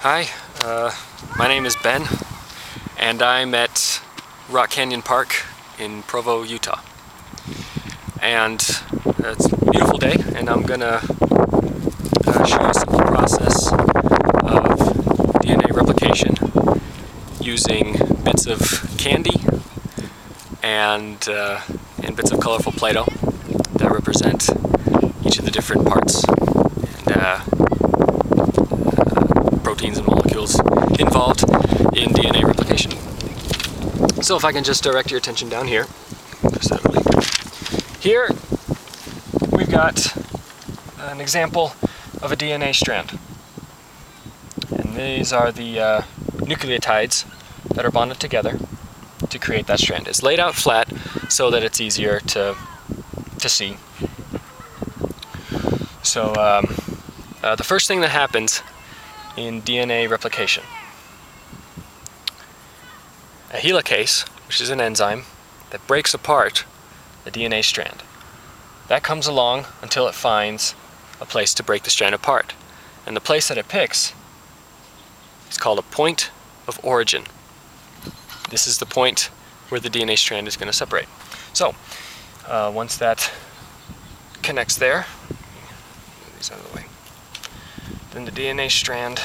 Hi, my name is Ben, and I'm at Rock Canyon Park in Provo, Utah. And it's a beautiful day, and I'm gonna show you a simple process of DNA replication using bits of candy and bits of colorful Play-Doh that represent each of the different parts and proteins and molecules involved in DNA replication. So if I can just direct your attention down here. Here we've got an example of a DNA strand. And these are the nucleotides that are bonded together to create that strand. It's laid out flat so that it's easier to see. So the first thing that happens in DNA replication, a helicase, which is an enzyme that breaks apart the DNA strand. That comes along until it finds a place to break the strand apart. And the place that it picks is called a point of origin. This is the point where the DNA strand is going to separate. So, once that connects there, move these out of the way, then the DNA strand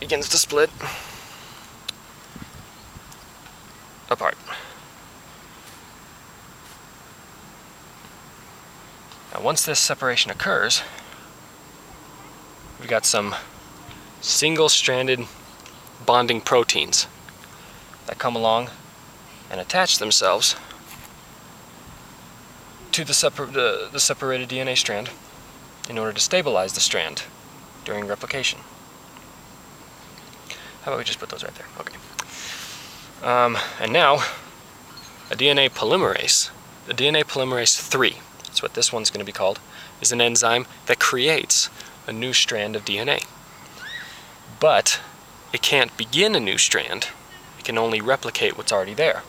begins to split apart. Now, once this separation occurs, we've got some single-stranded bonding proteins that come along and attach themselves to the separated DNA strand in order to stabilize the strand during replication. How about we just put those right there? Okay. And now, a DNA polymerase, the DNA polymerase 3, that's what this one's going to be called, is an enzyme that creates a new strand of DNA. But it can't begin a new strand. It can only replicate what's already there.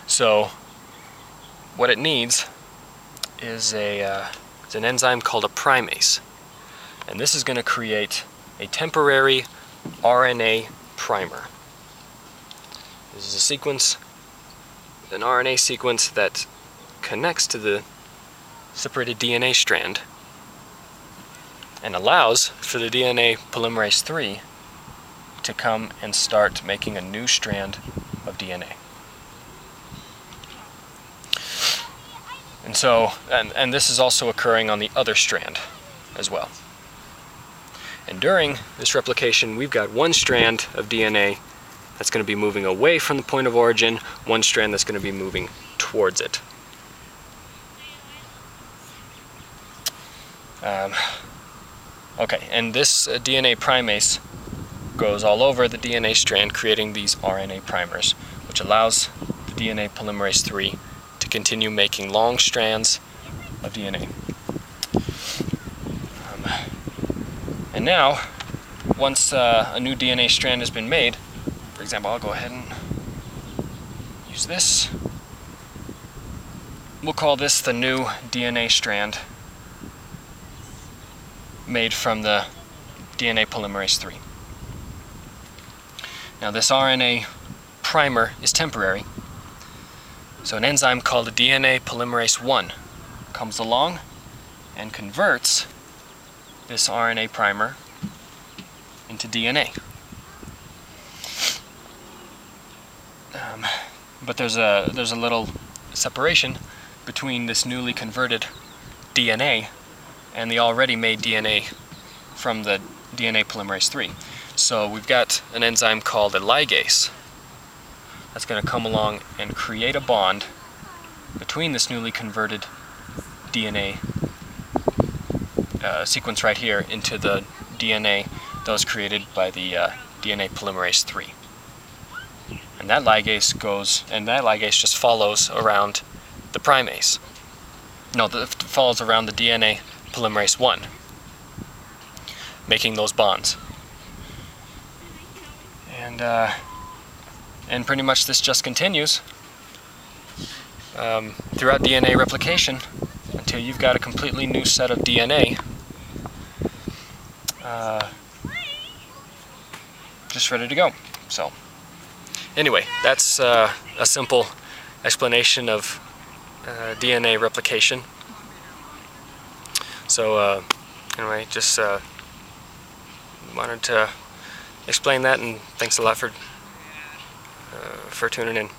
So what it needs is an enzyme called a primase. And this is going to create a temporary RNA primer. This is a sequence, an RNA sequence that connects to the separated DNA strand and allows for the DNA polymerase 3 to come and start making a new strand of DNA. And so, and this is also occurring on the other strand as well. And during this replication, we've got one strand of DNA that's going to be moving away from the point of origin, one strand that's going to be moving towards it. Okay, and this DNA primase goes all over the DNA strand, creating these RNA primers, which allows the DNA polymerase 3 to continue making long strands of DNA. And now, once a new DNA strand has been made, for example, I'll go ahead and use this. We'll call this the new DNA strand made from the DNA polymerase 3. Now, this RNA primer is temporary, so an enzyme called the DNA polymerase 1 comes along and converts this RNA primer into DNA. But there's a little separation between this newly converted DNA and the already made DNA from the DNA polymerase 3. So we've got an enzyme called a ligase that's going to come along and create a bond between this newly converted DNA sequence right here into the DNA that was created by the DNA polymerase 3. And that ligase just follows around the primase. No, it follows around the DNA polymerase 1, making those bonds. And pretty much this just continues throughout DNA replication until you've got a completely new set of DNA just ready to go. So anyway, that's a simple explanation of DNA replication. So anyway, just wanted to explain that, and thanks a lot for tuning in.